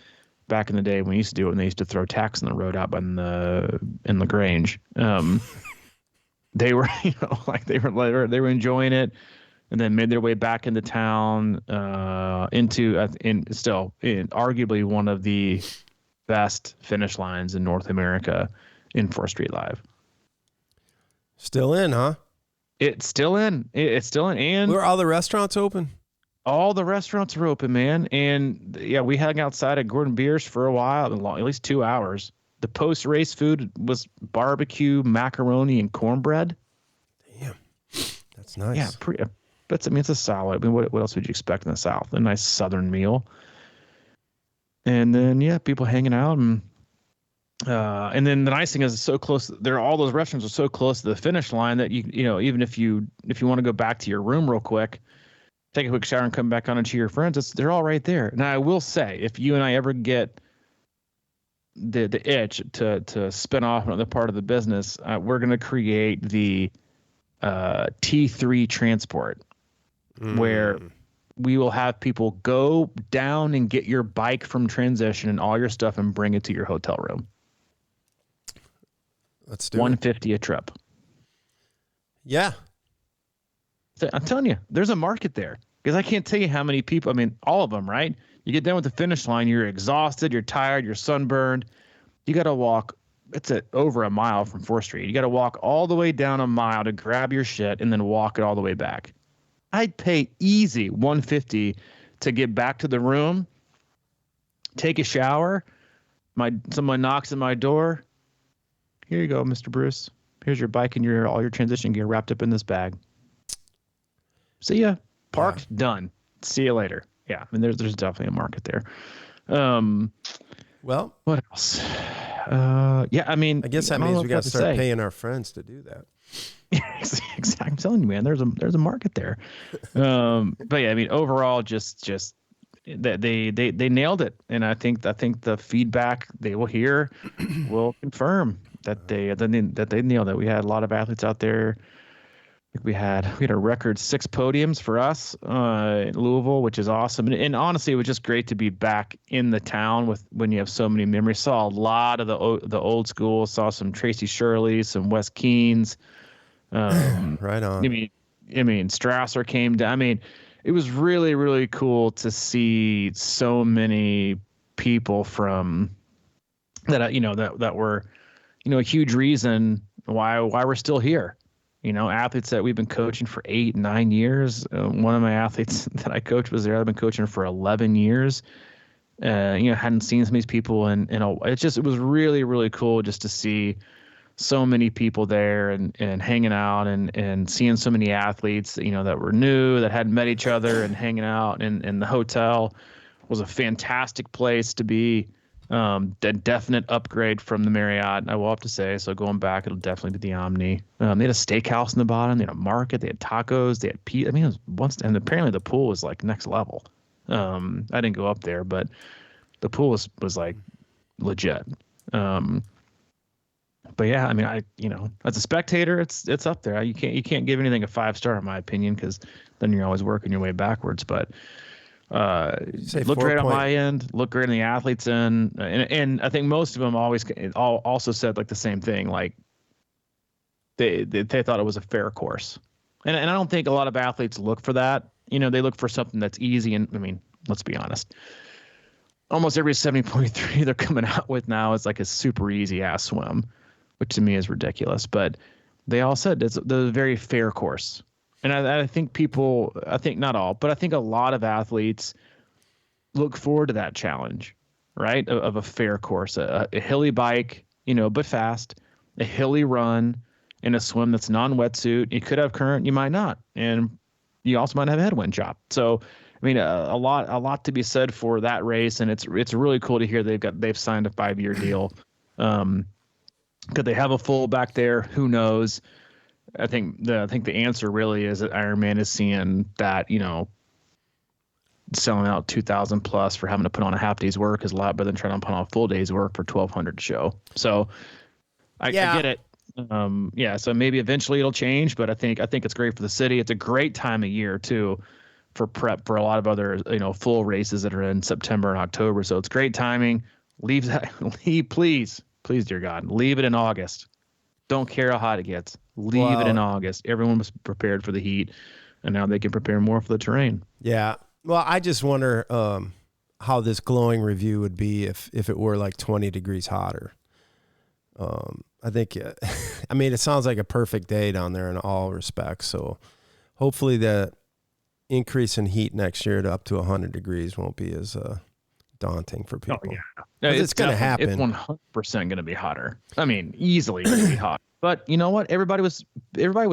S2: back in the day when we used to do it when they used to throw tacks in the road out in the Grange. They were they were enjoying it, and then made their way back into town into arguably one of the best finish lines in North America in 4th Street Live.
S1: Still in, huh?
S2: It's still in. And
S1: were all the restaurants open?
S2: All the restaurants are open, man. And yeah, we hung outside at Gordon Bier's for a while, at least 2 hours. The post-race food was barbecue, macaroni, and cornbread.
S1: Damn, that's nice.
S2: Yeah, it's a solid. What else would you expect in the South? A nice Southern meal. And then people hanging out, and then the nice thing is it's so close. All those restaurants are so close to the finish line that even if you want to go back to your room real quick, take a quick shower and come back on and cheer your friends, they're all right there. Now I will say, if you and I ever get the itch to spin off another part of the business, we're going to create the T3 transport, where we will have people go down and get your bike from transition and all your stuff and bring it to your hotel room.
S1: Let's do
S2: $150 a trip.
S1: Yeah.
S2: I'm telling you, there's a market there, because I can't tell you how many people, all of them, right? You get done with the finish line, you're exhausted, you're tired, you're sunburned. You got to walk, it's over a mile from 4th Street. You got to walk all the way down a mile to grab your shit and then walk it all the way back. I'd pay easy $150 to get back to the room, take a shower. Someone knocks at my door. Here you go, Mr. Bruce. Here's your bike and all your transition gear wrapped up in this bag. See ya. Parked, done. See you later. Yeah, there's definitely a market there.
S1: Well,
S2: what else? I
S1: guess that means we got to start paying our friends to do that.
S2: Exactly. I'm telling you, man, there's a market there. But yeah, overall, just they nailed it, and I think the feedback they will hear will confirm that they nailed it. We had a lot of athletes out there. We had a record 6 podiums for us in Louisville, which is awesome. And honestly, it was just great to be back in the town when you have so many memories. Saw a lot of the old school. Saw some Tracy Shirley, some Wes Keens.
S1: Right on.
S2: Strasser came down. It was really, really cool to see so many people from that were a huge reason why we're still here. Athletes that we've been coaching for 8-9 years. One of my athletes that I coached was there. I've been coaching for 11 years. Hadn't seen some of these people, and it was really, really cool just to see so many people there and hanging out and seeing so many athletes that were new, that hadn't met each other, and hanging out. And the hotel was a fantastic place to be. A definite upgrade from the Marriott, I will have to say. So going back, it'll definitely be the Omni. They had a steakhouse in the bottom. They had a market. They had tacos. They had pizza. I mean, it was once, and apparently the pool was like next level. I didn't go up there, but the pool was like legit. But yeah, I mean, as a spectator, it's up there. You can't give anything a 5-star in my opinion, because then you're always working your way backwards. But looked great on my end, looked great in the athletes end, and I think most of them also said like the same thing, like they thought it was a fair course, and I don't think a lot of athletes look for that. They look for something that's easy, and I mean, let's be honest, almost every 70.3 they're coming out with now is like a super easy ass swim, which to me is ridiculous. But they all said it's a very fair course. And I think I think not all, but I think a lot of athletes look forward to that challenge, right? Of a fair course, a hilly bike, but fast, a hilly run, and a swim that's non-wetsuit. You could have current, you might not, and you also might have a headwind chop. So, I mean, a lot to be said for that race, and it's really cool to hear they've signed a 5-year deal. Could they have a full back there? Who knows? I think the answer really is that Ironman is seeing that, selling out 2,000 plus for having to put on a half day's work is a lot better than trying to put on a full day's work for 1,200 to show. So I get it. So maybe eventually it'll change, but I think it's great for the city. It's a great time of year too for prep for a lot of other, full races that are in September and October. So it's great timing. Please, dear God, leave it in August. Don't care how hot it gets. Leave it in August. Everyone was prepared for the heat, and now they can prepare more for the terrain.
S1: Yeah. Well, I just wonder how this glowing review would be if it were like 20 degrees hotter. I think, I mean, it sounds like a perfect day down there in all respects. So hopefully the increase in heat next year to up to 100 degrees won't be as daunting for people.
S2: Oh, yeah. It's going to happen. It's 100% going to be hotter. I mean, easily going to be hot. But you know what? Everybody was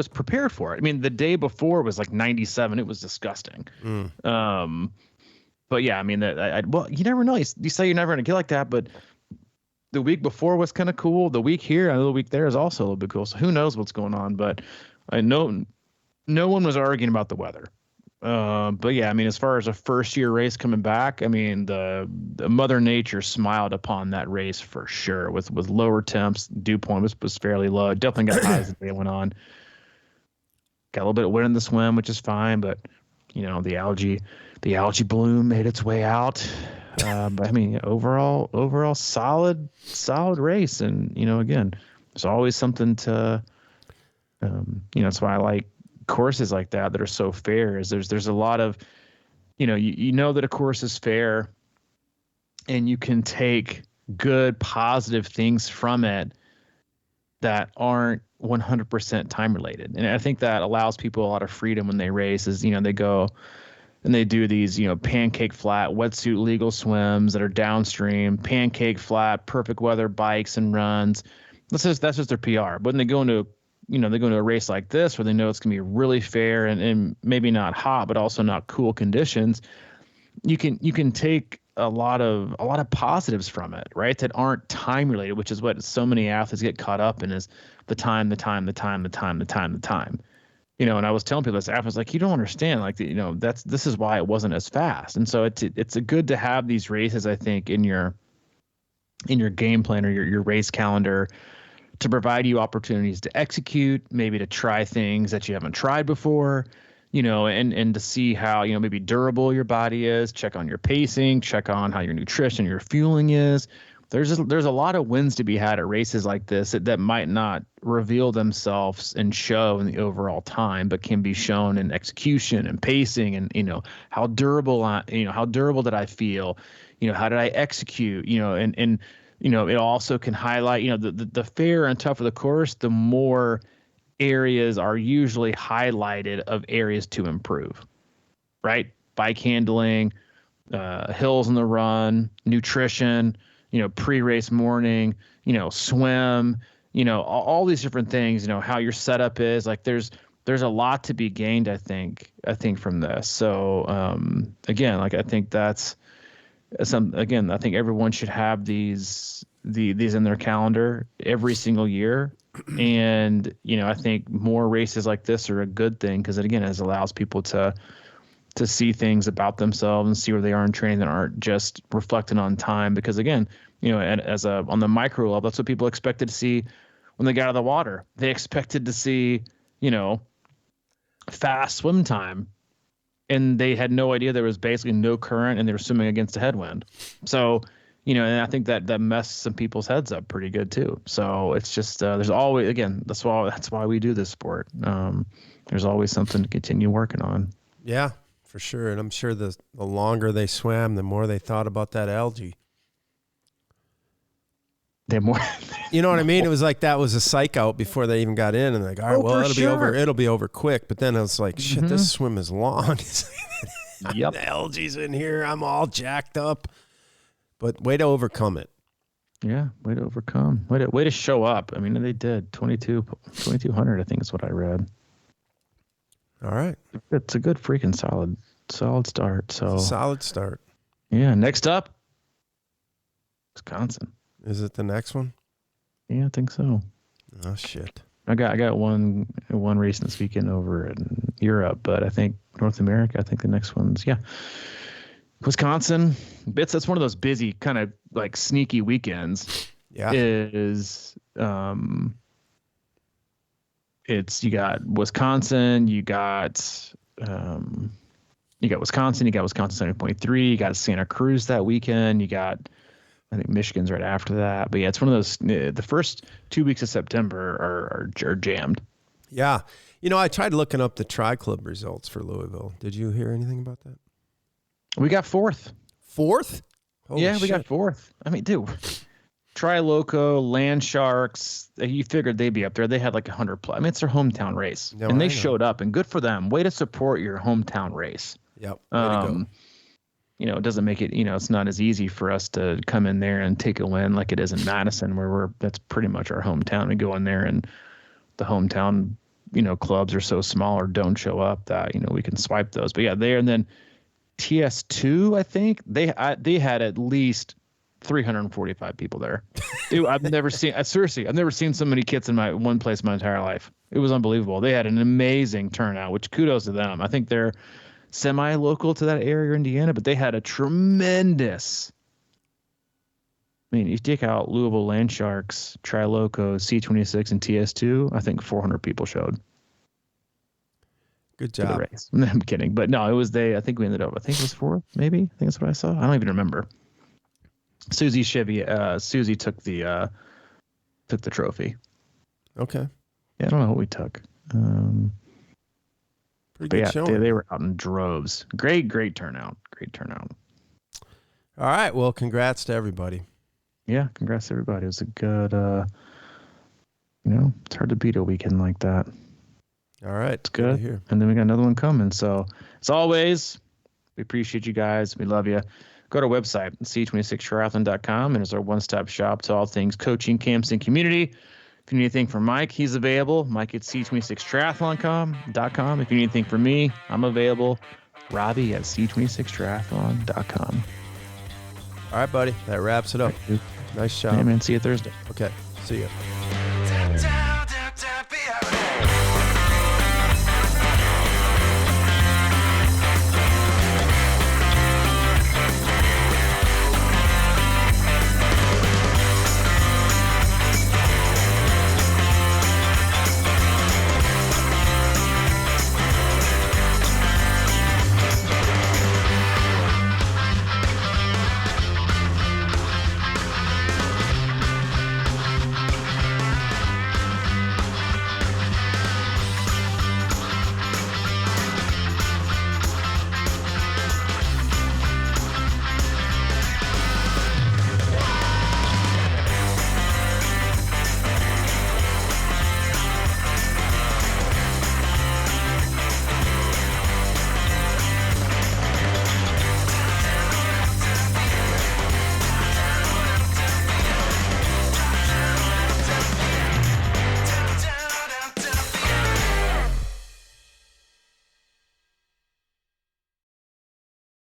S2: prepared for it. I mean, the day before was like 97. It was disgusting. But yeah, I mean, you never know. You say you're never going to get like that, but the week before was kind of cool. The week here, I know the week there is also a little bit cool. So who knows what's going on? But I know no one was arguing about the weather. But yeah, I mean, as far as a first-year race coming back, I mean, the Mother Nature smiled upon that race for sure. With lower temps, dew point was fairly low. Definitely got high as the day went on. Got a little bit of wind in the swim, which is fine, but the algae bloom made its way out. But I mean, overall solid race, and again, there's always something to. That's why I like courses like that are so fair. Is there's a lot of, you know that a course is fair, and you can take good positive things from it that aren't 100% time related. And I think that allows people a lot of freedom when they race. Is they go and they do these pancake flat wetsuit legal swims that are downstream, pancake flat perfect weather bikes and runs. That's just their PR. But when they go into a race like this where they know it's going to be really fair and maybe not hot, but also not cool conditions, you can take a lot of positives from it, right? That aren't time related, which is what so many athletes get caught up in, is the time. And I was telling people this after, I was like, you don't understand, like, this is why it wasn't as fast. And so it's good to have these races, I think, in your game plan or your race calendar, to provide you opportunities to execute, maybe to try things that you haven't tried before, and to see how, maybe durable your body is, check on your pacing, check on how your nutrition, your fueling is. There's a lot of wins to be had at races like this that might not reveal themselves and show in the overall time, but can be shown in execution and pacing and, how durable did I feel? How did I execute? And it also can highlight, the fairer and tougher the course, the more areas are usually highlighted of areas to improve, right? Bike handling, hills in the run, nutrition, pre-race morning, swim, all these different things, how your setup is. Like there's a lot to be gained, I think from this. So again, like I think that's I think everyone should have these in their calendar every single year. And, I think more races like this are a good thing because it allows people to see things about themselves and see where they are in training that aren't just reflecting on time. Because again, on the micro level, that's what people expected to see when they got out of the water. They expected to see, fast swim time, and they had no idea there was basically no current and they were swimming against a headwind. So, and I think that messed some people's heads up pretty good too. So it's just, there's always, again, that's why we do this sport. There's always something to continue working on.
S1: Yeah, for sure. And I'm sure the longer they swam, the more they thought about that algae. You know what I mean? It was like that was a psych out before they even got in, and like, all right, it'll be over quick. But then it was like, shit, this swim is long.
S2: Yep.
S1: The algae's in here. I'm all jacked up. But way to overcome it.
S2: Yeah, way to overcome. Way to show up. I mean, they did 2,200. I think is what I read.
S1: All right,
S2: it's a good freaking solid start. So
S1: solid start.
S2: Yeah. Next up, Wisconsin.
S1: Is it the next one?
S2: Yeah, I think so.
S1: Oh shit!
S2: I got one race this weekend over in Europe, but I think North America. I think the next one's Wisconsin. That's one of those busy kind of like sneaky weekends.
S1: Yeah.
S2: It's you got Wisconsin, you got Wisconsin 7.3, you got Santa Cruz that weekend, you got I think Michigan's right after that. But yeah, it's one of those, the first 2 weeks of September are jammed.
S1: Yeah. I tried looking up the Tri Club results for Louisville. Did you hear anything about that?
S2: We got fourth.
S1: Fourth?
S2: Holy shit. We got fourth. I mean, dude, Tri Loco, Land Sharks, you figured they'd be up there. They had like 100 plus. I mean, it's their hometown race. No, and they showed up, and good for them. Way to support your hometown race.
S1: Yep. Way to go.
S2: It doesn't make it, it's not as easy for us to come in there and take a win like it is in Madison, where that's pretty much our hometown. We go in there and the hometown, clubs are so small or don't show up that, we can swipe those. But yeah, there. And then TS2, I think they had at least 345 people there. Dude, I've never seen so many kids in my one place my entire life. It was unbelievable. They had an amazing turnout, which kudos to them. I think they're semi-local to that area, Indiana, but they had a tremendous. I mean, you take out Louisville Land Sharks, Tri-Loco, C26, and TS2, I think 400 people showed.
S1: Good job.
S2: The race. I'm kidding, but no, it was I think we ended up. I think it was 4th, maybe. I think that's what I saw. I don't even remember. Susie took the trophy.
S1: Okay.
S2: Yeah, I don't know what we took. But yeah, they were out in droves. Great turnout. Great turnout.
S1: All right. Well, congrats to everybody.
S2: Yeah, congrats to everybody. It was a good, it's hard to beat a weekend like that.
S1: All right.
S2: It's good. Here. And then we got another one coming. So, as always, we appreciate you guys. We love you. Go to our website, C26Triathlon.com, and it's our one-stop shop to all things coaching, camps, and community. If you need anything from Mike, he's available. Mike at C26Triathlon.com. If you need anything from me, I'm available. Robbie at C26Triathlon.com.
S1: All right, buddy. That wraps it up. Nice job.
S2: Hey, man. See you Thursday.
S1: Okay. See you.